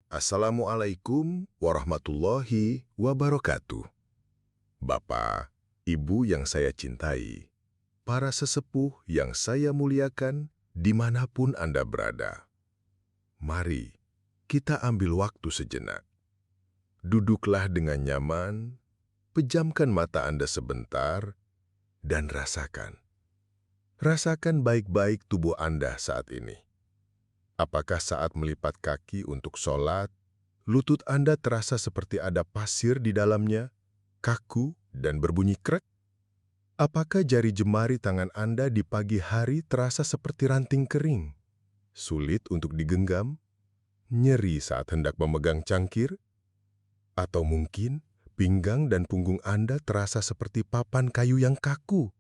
Assalamualaikum warahmatullahi wabarakatuh. Bapak, Ibu yang saya cintai, para sesepuh yang saya muliakan dimanapun Anda berada. Mari kita ambil waktu sejenak. Duduklah dengan nyaman, pejamkan mata Anda sebentar, dan rasakan. Rasakan baik-baik tubuh Anda saat ini. Apakah saat melipat kaki untuk sholat, lutut Anda terasa seperti ada pasir di dalamnya, kaku dan berbunyi krek? Apakah jari jemari tangan Anda di pagi hari terasa seperti ranting kering, sulit untuk digenggam, nyeri saat hendak memegang cangkir? Atau mungkin pinggang dan punggung Anda terasa seperti papan kayu yang kaku,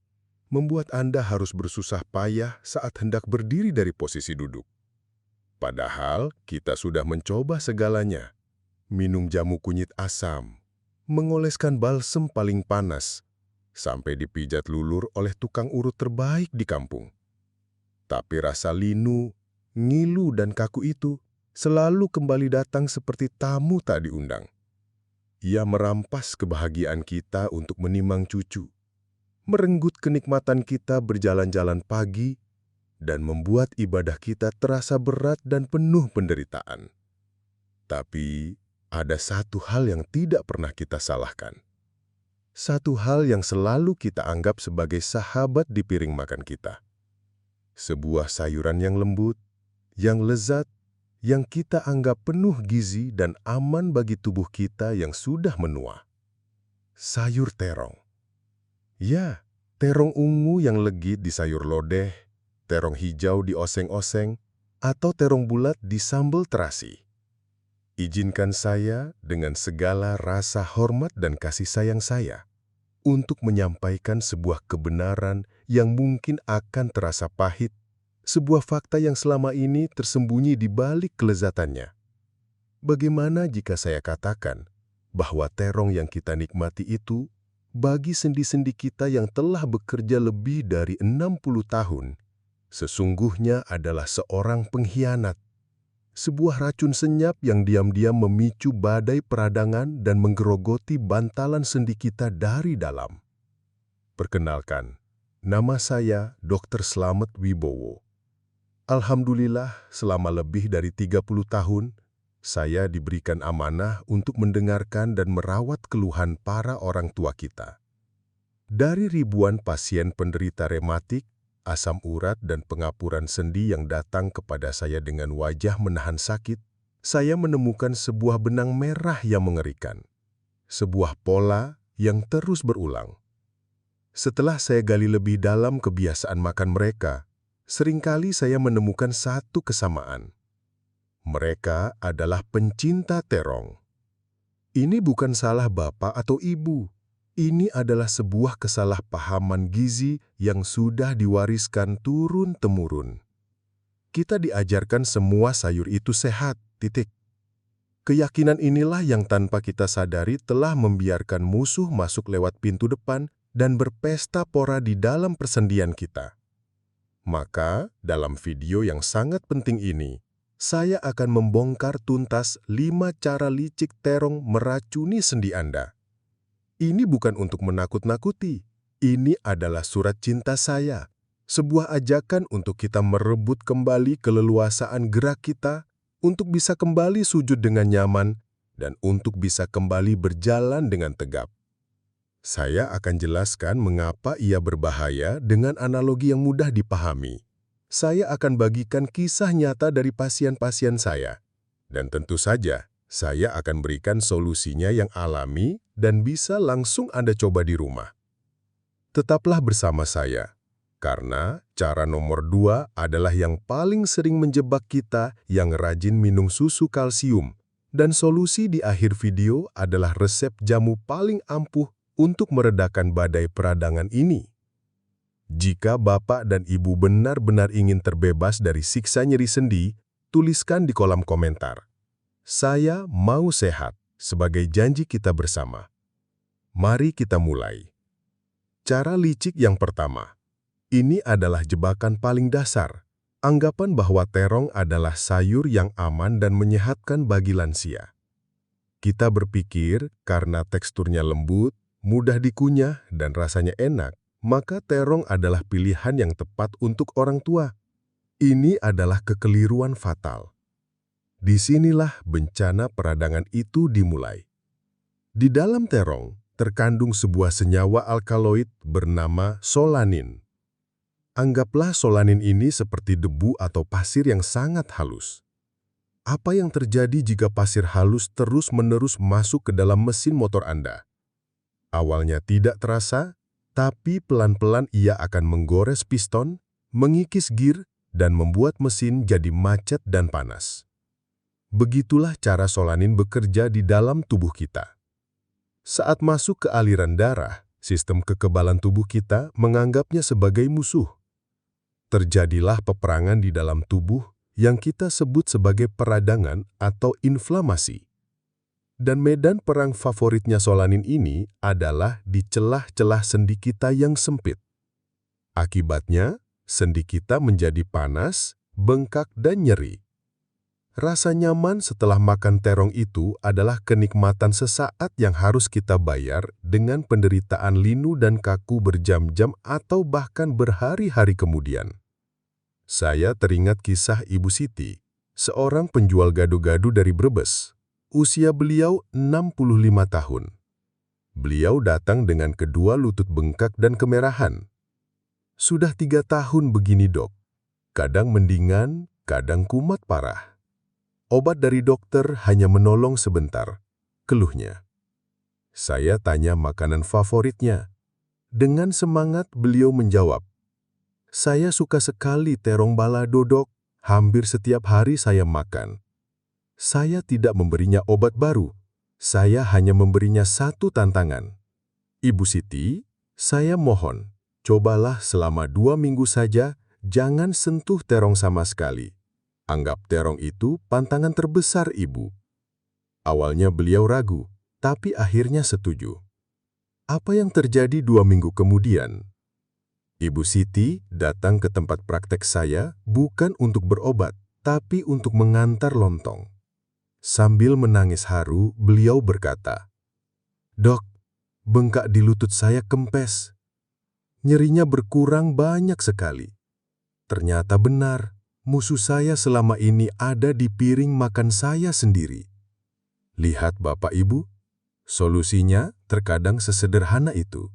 membuat Anda harus bersusah payah saat hendak berdiri dari posisi duduk? Padahal kita sudah mencoba segalanya, minum jamu kunyit asam, mengoleskan balsem paling panas, sampai dipijat lulur oleh tukang urut terbaik di kampung. Tapi rasa linu, ngilu dan kaku itu selalu kembali datang seperti tamu tak diundang. Ia merampas kebahagiaan kita untuk menimang cucu, merenggut kenikmatan kita berjalan-jalan pagi, dan membuat ibadah kita terasa berat dan penuh penderitaan. Tapi ada satu hal yang tidak pernah kita salahkan. Satu hal yang selalu kita anggap sebagai sahabat di piring makan kita. Sebuah sayuran yang lembut, yang lezat, yang kita anggap penuh gizi dan aman bagi tubuh kita yang sudah menua. Sayur terong. Ya, terong ungu yang legit di sayur lodeh, terong hijau di oseng-oseng, atau terong bulat di sambal terasi. Izinkan saya dengan segala rasa hormat dan kasih sayang saya untuk menyampaikan sebuah kebenaran yang mungkin akan terasa pahit, sebuah fakta yang selama ini tersembunyi di balik kelezatannya. Bagaimana jika saya katakan bahwa terong yang kita nikmati itu, bagi sendi-sendi kita yang telah bekerja lebih dari 60 tahun, sesungguhnya adalah seorang pengkhianat, sebuah racun senyap yang diam-diam memicu badai peradangan dan menggerogoti bantalan sendi kita dari dalam. Perkenalkan, nama saya Dr. Slamet Wibowo. Alhamdulillah, selama lebih dari 30 tahun, saya diberikan amanah untuk mendengarkan dan merawat keluhan para orang tua kita. Dari ribuan pasien penderita rematik, asam urat dan pengapuran sendi yang datang kepada saya dengan wajah menahan sakit, saya menemukan sebuah benang merah yang mengerikan. Sebuah pola yang terus berulang. Setelah saya gali lebih dalam kebiasaan makan mereka, seringkali saya menemukan satu kesamaan. Mereka adalah pencinta terong. Ini bukan salah bapak atau ibu. Ini adalah sebuah kesalahpahaman gizi yang sudah diwariskan turun-temurun. Kita diajarkan semua sayur itu sehat, titik. Keyakinan inilah yang tanpa kita sadari telah membiarkan musuh masuk lewat pintu depan dan berpesta pora di dalam persendian kita. Maka, dalam video yang sangat penting ini, saya akan membongkar tuntas 5 cara licik terong meracuni sendi Anda. Ini bukan untuk menakut-nakuti. Ini adalah surat cinta saya. Sebuah ajakan untuk kita merebut kembali keleluasaan gerak kita, untuk bisa kembali sujud dengan nyaman, dan untuk bisa kembali berjalan dengan tegap. Saya akan jelaskan mengapa ia berbahaya dengan analogi yang mudah dipahami. Saya akan bagikan kisah nyata dari pasien-pasien saya. Dan tentu saja, saya akan berikan solusinya yang alami dan bisa langsung Anda coba di rumah. Tetaplah bersama saya, karena cara nomor 2 adalah yang paling sering menjebak kita yang rajin minum susu kalsium, dan solusi di akhir video adalah resep jamu paling ampuh untuk meredakan badai peradangan ini. Jika Bapak dan Ibu benar-benar ingin terbebas dari siksa nyeri sendi, tuliskan di kolom komentar. Saya mau sehat, sebagai janji kita bersama. Mari kita mulai. Cara licik yang pertama. Ini adalah jebakan paling dasar. Anggapan bahwa terong adalah sayur yang aman dan menyehatkan bagi lansia. Kita berpikir karena teksturnya lembut, mudah dikunyah, dan rasanya enak, maka terong adalah pilihan yang tepat untuk orang tua. Ini adalah kekeliruan fatal. Disinilah bencana peradangan itu dimulai. Di dalam terong terkandung sebuah senyawa alkaloid bernama solanin. Anggaplah solanin ini seperti debu atau pasir yang sangat halus. Apa yang terjadi jika pasir halus terus-menerus masuk ke dalam mesin motor Anda? Awalnya tidak terasa, tapi pelan-pelan ia akan menggores piston, mengikis gir, dan membuat mesin jadi macet dan panas. Begitulah cara solanin bekerja di dalam tubuh kita. Saat masuk ke aliran darah, sistem kekebalan tubuh kita menganggapnya sebagai musuh. Terjadilah peperangan di dalam tubuh yang kita sebut sebagai peradangan atau inflamasi. Dan medan perang favoritnya solanin ini adalah di celah-celah sendi kita yang sempit. Akibatnya, sendi kita menjadi panas, bengkak, dan nyeri. Rasa nyaman setelah makan terong itu adalah kenikmatan sesaat yang harus kita bayar dengan penderitaan linu dan kaku berjam-jam atau bahkan berhari-hari kemudian. Saya teringat kisah Ibu Siti, seorang penjual gado-gado dari Brebes. Usia beliau 65 tahun. Beliau datang dengan kedua lutut bengkak dan kemerahan. Sudah 3 tahun begini, Dok. Kadang mendingan, kadang kumat parah. Obat dari dokter hanya menolong sebentar, keluhnya. Saya tanya makanan favoritnya. Dengan semangat beliau menjawab, "Saya suka sekali terong balado, Dok. Hampir setiap hari saya makan. Saya tidak memberinya obat baru. Saya hanya memberinya satu tantangan. Ibu Siti, saya mohon, cobalah selama 2 minggu saja, jangan sentuh terong sama sekali. Anggap terong itu pantangan terbesar Ibu." Awalnya beliau ragu, tapi akhirnya setuju. Apa yang terjadi 2 minggu kemudian? Ibu Siti datang ke tempat praktek saya bukan untuk berobat, tapi untuk mengantar lontong. Sambil menangis haru, beliau berkata, "Dok, bengkak di lutut saya kempes. Nyerinya berkurang banyak sekali. Ternyata benar, musuh saya selama ini ada di piring makan saya sendiri." Lihat Bapak Ibu, solusinya terkadang sesederhana itu.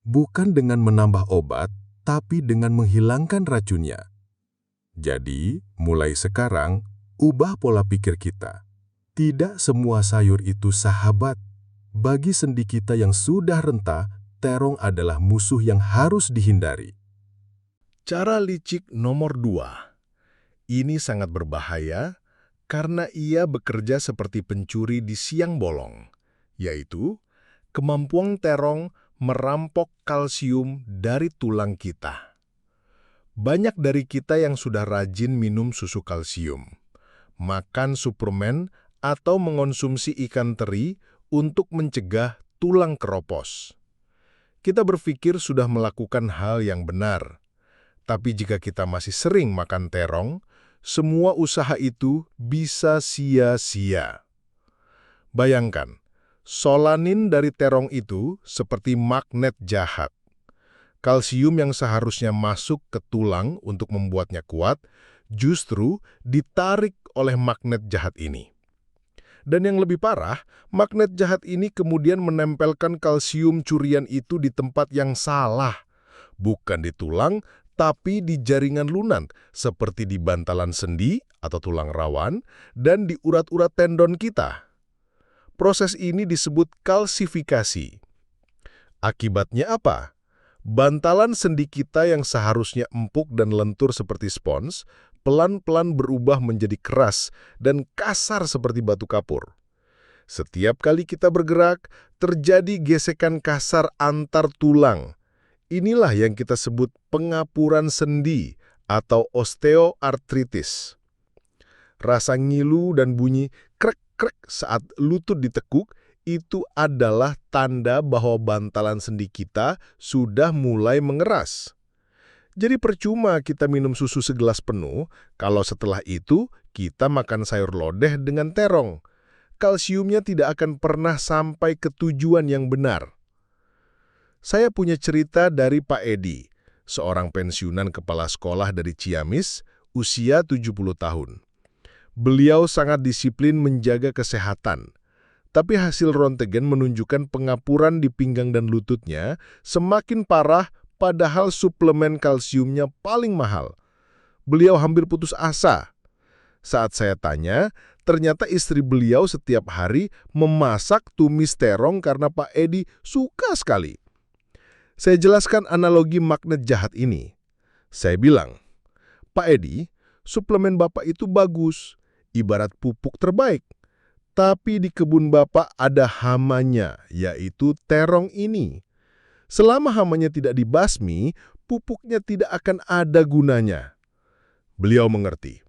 Bukan dengan menambah obat, tapi dengan menghilangkan racunnya. Jadi, mulai sekarang, ubah pola pikir kita. Tidak semua sayur itu sahabat. Bagi sendi kita yang sudah rentah, terong adalah musuh yang harus dihindari. Cara licik nomor 2. Ini sangat berbahaya karena ia bekerja seperti pencuri di siang bolong, yaitu kemampuan terong merampok kalsium dari tulang kita. Banyak dari kita yang sudah rajin minum susu kalsium, makan suplemen, atau mengonsumsi ikan teri untuk mencegah tulang keropos. Kita berpikir sudah melakukan hal yang benar, tapi jika kita masih sering makan terong, semua usaha itu bisa sia-sia. Bayangkan, solanin dari terong itu seperti magnet jahat. Kalsium yang seharusnya masuk ke tulang untuk membuatnya kuat, justru ditarik oleh magnet jahat ini. Dan yang lebih parah, magnet jahat ini kemudian menempelkan kalsium curian itu di tempat yang salah. Bukan di tulang, tapi di jaringan lunan, seperti di bantalan sendi atau tulang rawan, dan di urat-urat tendon kita. Proses ini disebut kalsifikasi. Akibatnya apa? Bantalan sendi kita yang seharusnya empuk dan lentur seperti spons, pelan-pelan berubah menjadi keras dan kasar seperti batu kapur. Setiap kali kita bergerak, terjadi gesekan kasar antar tulang. Inilah yang kita sebut pengapuran sendi atau osteoartritis. Rasa ngilu dan bunyi krek-krek saat lutut ditekuk itu adalah tanda bahwa bantalan sendi kita sudah mulai mengeras. Jadi percuma kita minum susu segelas penuh kalau setelah itu kita makan sayur lodeh dengan terong. Kalsiumnya tidak akan pernah sampai ke tujuan yang benar. Saya punya cerita dari Pak Edi, seorang pensiunan kepala sekolah dari Ciamis, usia 70 tahun. Beliau sangat disiplin menjaga kesehatan, tapi hasil röntgen menunjukkan pengapuran di pinggang dan lututnya semakin parah padahal suplemen kalsiumnya paling mahal. Beliau hampir putus asa. Saat saya tanya, ternyata istri beliau setiap hari memasak tumis terong karena Pak Edi suka sekali. Saya jelaskan analogi magnet jahat ini. Saya bilang, Pak Edi, suplemen Bapak itu bagus, ibarat pupuk terbaik. Tapi di kebun Bapak ada hamanya, yaitu terong ini. Selama hamanya tidak dibasmi, pupuknya tidak akan ada gunanya. Beliau mengerti.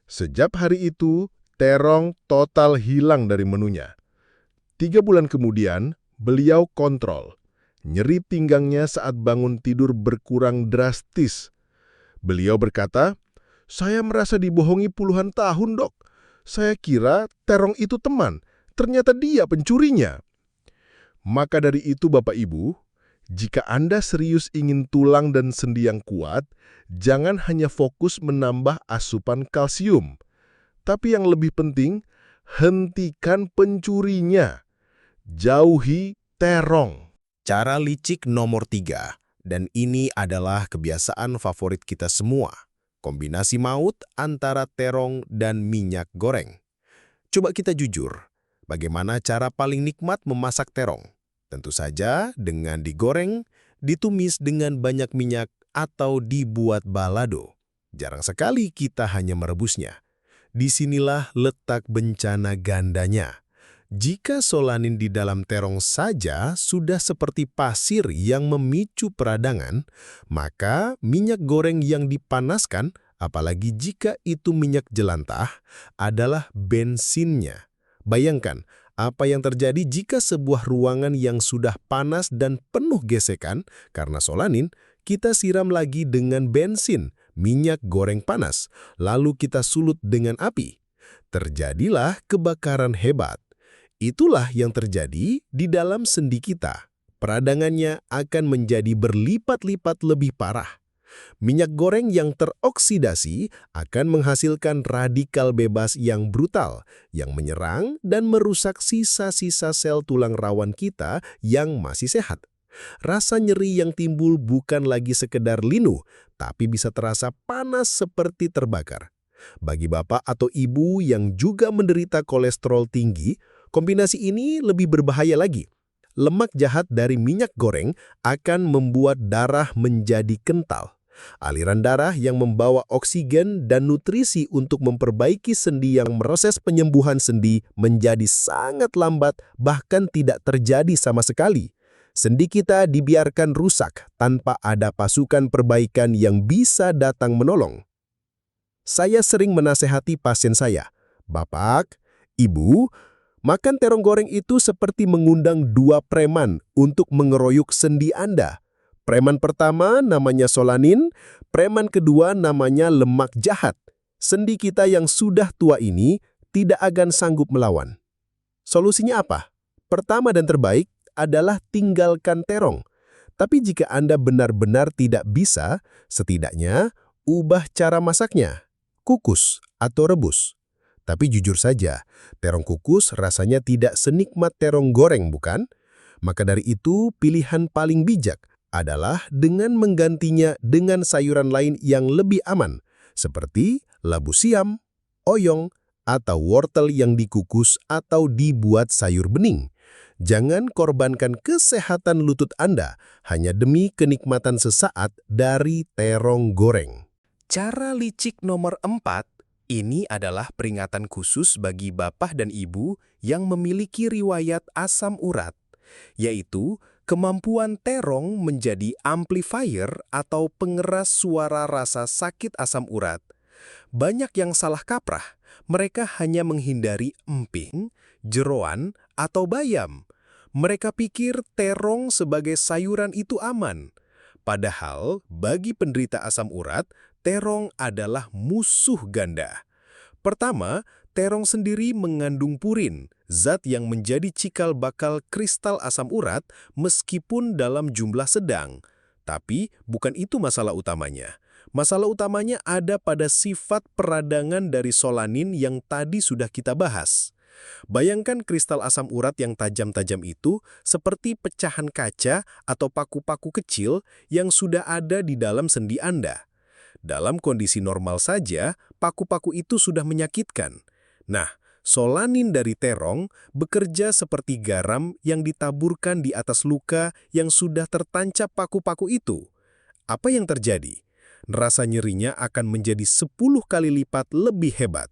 Sejak hari itu, terong total hilang dari menunya. 3 bulan kemudian, beliau kontrol. Nyeri pinggangnya saat bangun tidur berkurang drastis. Beliau berkata, "Saya merasa dibohongi puluhan tahun, Dok. Saya kira terong itu teman, ternyata dia pencurinya." Maka dari itu, Bapak Ibu, jika Anda serius ingin tulang dan sendi yang kuat, jangan hanya fokus menambah asupan kalsium. Tapi yang lebih penting, hentikan pencurinya. Jauhi terong. Cara licik nomor 3, dan ini adalah kebiasaan favorit kita semua. Kombinasi maut antara terong dan minyak goreng. Coba kita jujur, bagaimana cara paling nikmat memasak terong? Tentu saja dengan digoreng, ditumis dengan banyak minyak, atau dibuat balado. Jarang sekali kita hanya merebusnya. Disinilah letak bencana gandanya. Jika solanin di dalam terong saja sudah seperti pasir yang memicu peradangan, maka minyak goreng yang dipanaskan, apalagi jika itu minyak jelantah, adalah bensinnya. Bayangkan, apa yang terjadi jika sebuah ruangan yang sudah panas dan penuh gesekan karena solanin, kita siram lagi dengan bensin, minyak goreng panas, lalu kita sulut dengan api. Terjadilah kebakaran hebat. Itulah yang terjadi di dalam sendi kita. Peradangannya akan menjadi berlipat-lipat lebih parah. Minyak goreng yang teroksidasi akan menghasilkan radikal bebas yang brutal, yang menyerang dan merusak sisa-sisa sel tulang rawan kita yang masih sehat. Rasa nyeri yang timbul bukan lagi sekedar linu, tapi bisa terasa panas seperti terbakar. Bagi bapak atau ibu yang juga menderita kolesterol tinggi, kombinasi ini lebih berbahaya lagi. Lemak jahat dari minyak goreng akan membuat darah menjadi kental. Aliran darah yang membawa oksigen dan nutrisi untuk memperbaiki sendi yang proses penyembuhan sendi menjadi sangat lambat, bahkan tidak terjadi sama sekali. Sendi kita dibiarkan rusak tanpa ada pasukan perbaikan yang bisa datang menolong. Saya sering menasehati pasien saya, "Bapak, Ibu, makan terong goreng itu seperti mengundang 2 preman untuk mengeroyok sendi Anda. Preman pertama namanya solanin, preman kedua namanya lemak jahat. Sendi kita yang sudah tua ini tidak akan sanggup melawan." Solusinya apa? Pertama dan terbaik adalah tinggalkan terong. Tapi jika Anda benar-benar tidak bisa, setidaknya ubah cara masaknya. Kukus atau rebus. Tapi jujur saja, terong kukus rasanya tidak senikmat terong goreng, bukan? Maka dari itu, pilihan paling bijak adalah dengan menggantinya dengan sayuran lain yang lebih aman, seperti labu siam, oyong, atau wortel yang dikukus atau dibuat sayur bening. Jangan korbankan kesehatan lutut Anda hanya demi kenikmatan sesaat dari terong goreng. Cara licik nomor 4, ini adalah peringatan khusus bagi bapak dan ibu yang memiliki riwayat asam urat, yaitu kemampuan terong menjadi amplifier atau pengeras suara rasa sakit asam urat. Banyak yang salah kaprah, mereka hanya menghindari emping, jeroan, atau bayam. Mereka pikir terong sebagai sayuran itu aman. Padahal, bagi penderita asam urat, terong adalah musuh ganda. Pertama, terong sendiri mengandung purin, zat yang menjadi cikal bakal kristal asam urat meskipun dalam jumlah sedang. Tapi, bukan itu masalah utamanya. Masalah utamanya ada pada sifat peradangan dari solanin yang tadi sudah kita bahas. Bayangkan kristal asam urat yang tajam-tajam itu seperti pecahan kaca atau paku-paku kecil yang sudah ada di dalam sendi Anda. Dalam kondisi normal saja, paku-paku itu sudah menyakitkan. Nah, solanin dari terong bekerja seperti garam yang ditaburkan di atas luka yang sudah tertancap paku-paku itu. Apa yang terjadi? Rasa nyerinya akan menjadi 10 kali lipat lebih hebat.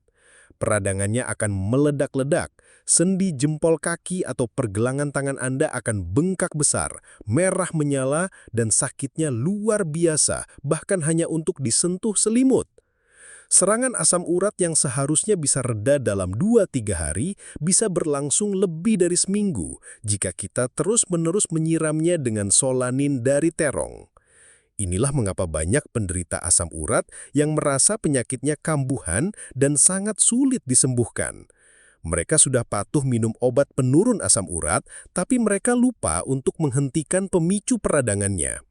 Peradangannya akan meledak-ledak, sendi jempol kaki atau pergelangan tangan Anda akan bengkak besar, merah menyala, dan sakitnya luar biasa, bahkan hanya untuk disentuh selimut. Serangan asam urat yang seharusnya bisa reda dalam 2-3 hari bisa berlangsung lebih dari seminggu jika kita terus-menerus menyiramnya dengan solanin dari terong. Inilah mengapa banyak penderita asam urat yang merasa penyakitnya kambuhan dan sangat sulit disembuhkan. Mereka sudah patuh minum obat penurun asam urat, tapi mereka lupa untuk menghentikan pemicu peradangannya.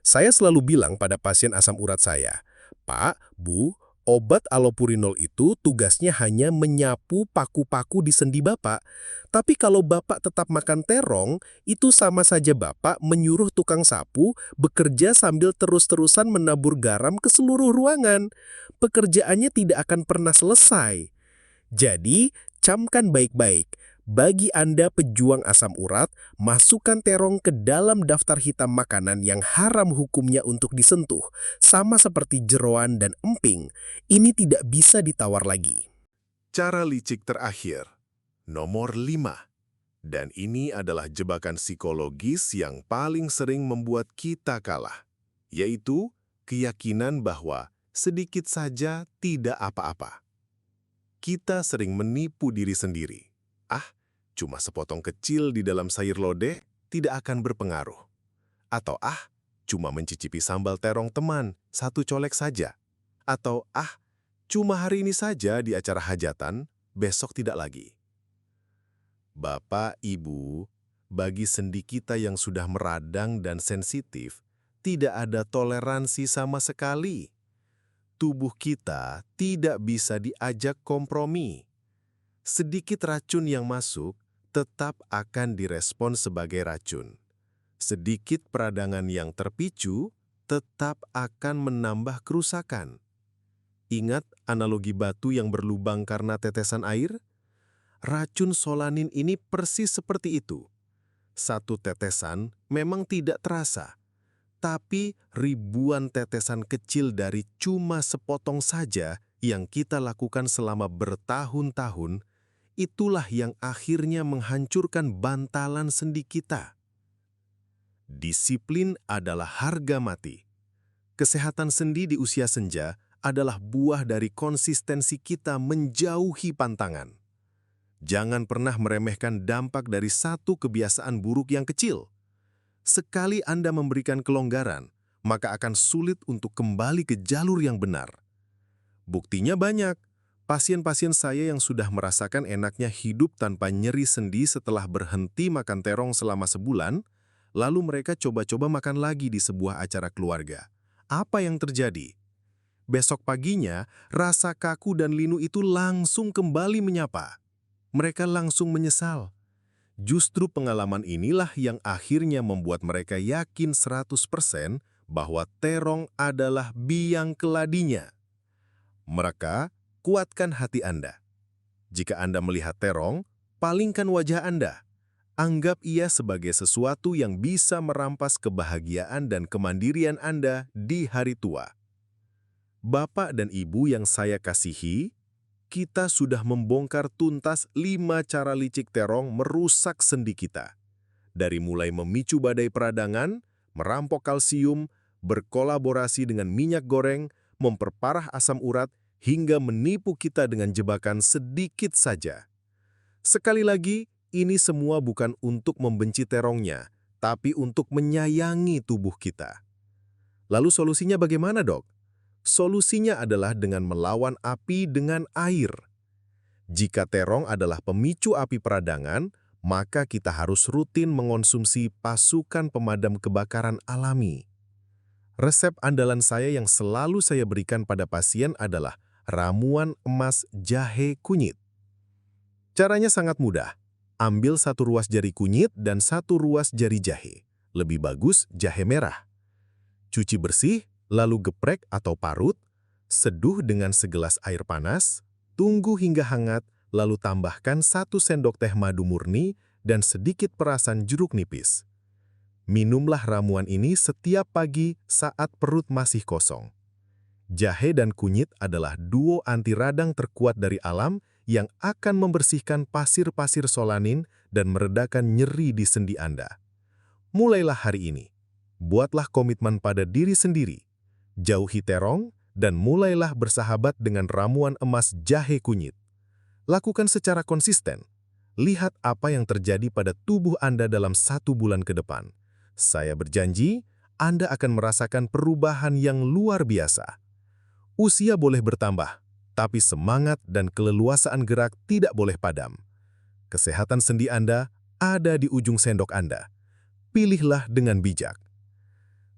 Saya selalu bilang pada pasien asam urat saya, "Pak, Bu, obat allopurinol itu tugasnya hanya menyapu paku-paku di sendi Bapak. Tapi kalau Bapak tetap makan terong, itu sama saja Bapak menyuruh tukang sapu bekerja sambil terus-terusan menabur garam ke seluruh ruangan. Pekerjaannya tidak akan pernah selesai. Jadi, camkan baik-baik. Bagi Anda pejuang asam urat, masukkan terong ke dalam daftar hitam makanan yang haram hukumnya untuk disentuh, sama seperti jeroan dan emping. Ini tidak bisa ditawar lagi." Cara licik terakhir, nomor 5. Dan ini adalah jebakan psikologis yang paling sering membuat kita kalah, yaitu keyakinan bahwa sedikit saja tidak apa-apa. Kita sering menipu diri sendiri. Cuma sepotong kecil di dalam sayur lodeh tidak akan berpengaruh. Atau cuma mencicipi sambal terong teman, 1 colek saja. Atau cuma hari ini saja di acara hajatan, besok tidak lagi. Bapak, Ibu, bagi sendi kita yang sudah meradang dan sensitif, tidak ada toleransi sama sekali. Tubuh kita tidak bisa diajak kompromi. Sedikit racun yang masuk tetap akan direspon sebagai racun. Sedikit peradangan yang terpicu tetap akan menambah kerusakan. Ingat analogi batu yang berlubang karena tetesan air? Racun solanin ini persis seperti itu. 1 tetesan memang tidak terasa, tapi ribuan tetesan kecil dari cuma sepotong saja yang kita lakukan selama bertahun-tahun, itulah yang akhirnya menghancurkan bantalan sendi kita. Disiplin adalah harga mati. Kesehatan sendi di usia senja adalah buah dari konsistensi kita menjauhi pantangan. Jangan pernah meremehkan dampak dari 1 kebiasaan buruk yang kecil. Sekali Anda memberikan kelonggaran, maka akan sulit untuk kembali ke jalur yang benar. Buktinya banyak. Pasien-pasien saya yang sudah merasakan enaknya hidup tanpa nyeri sendi setelah berhenti makan terong selama sebulan, lalu mereka coba-coba makan lagi di sebuah acara keluarga. Apa yang terjadi? Besok paginya, rasa kaku dan linu itu langsung kembali menyapa. Mereka langsung menyesal. Justru pengalaman inilah yang akhirnya membuat mereka yakin 100% bahwa terong adalah biang keladinya. Maka, kuatkan hati Anda. Jika Anda melihat terong, palingkan wajah Anda. Anggap ia sebagai sesuatu yang bisa merampas kebahagiaan dan kemandirian Anda di hari tua. Bapak dan Ibu yang saya kasihi, kita sudah membongkar tuntas 5 cara licik terong merusak sendi kita. Dari mulai memicu badai peradangan, merampok kalsium, berkolaborasi dengan minyak goreng, memperparah asam urat, hingga menipu kita dengan jebakan sedikit saja. Sekali lagi, ini semua bukan untuk membenci terongnya, tapi untuk menyayangi tubuh kita. Lalu solusinya bagaimana, Dok? Solusinya adalah dengan melawan api dengan air. Jika terong adalah pemicu api peradangan, maka kita harus rutin mengonsumsi pasukan pemadam kebakaran alami. Resep andalan saya yang selalu saya berikan pada pasien adalah ramuan emas jahe kunyit. Caranya sangat mudah. Ambil 1 ruas jari kunyit dan 1 ruas jari jahe. Lebih bagus jahe merah. Cuci bersih, lalu geprek atau parut, seduh dengan segelas air panas, tunggu hingga hangat, lalu tambahkan 1 sendok teh madu murni dan sedikit perasan jeruk nipis. Minumlah ramuan ini setiap pagi saat perut masih kosong. Jahe dan kunyit adalah duo anti radang terkuat dari alam yang akan membersihkan pasir-pasir solanin dan meredakan nyeri di sendi Anda. Mulailah hari ini. Buatlah komitmen pada diri sendiri. Jauhi terong dan mulailah bersahabat dengan ramuan emas jahe kunyit. Lakukan secara konsisten. Lihat apa yang terjadi pada tubuh Anda dalam 1 bulan ke depan. Saya berjanji, Anda akan merasakan perubahan yang luar biasa. Usia boleh bertambah, tapi semangat dan keleluasaan gerak tidak boleh padam. Kesehatan sendi Anda ada di ujung sendok Anda. Pilihlah dengan bijak.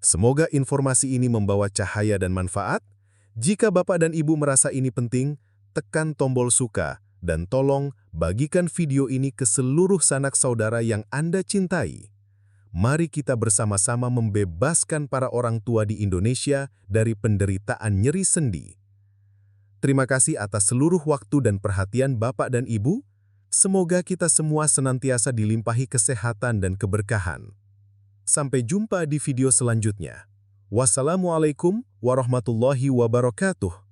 Semoga informasi ini membawa cahaya dan manfaat. Jika Bapak dan Ibu merasa ini penting, tekan tombol suka dan tolong bagikan video ini ke seluruh sanak saudara yang Anda cintai. Mari kita bersama-sama membebaskan para orang tua di Indonesia dari penderitaan nyeri sendi. Terima kasih atas seluruh waktu dan perhatian Bapak dan Ibu. Semoga kita semua senantiasa dilimpahi kesehatan dan keberkahan. Sampai jumpa di video selanjutnya. Wassalamualaikum warahmatullahi wabarakatuh.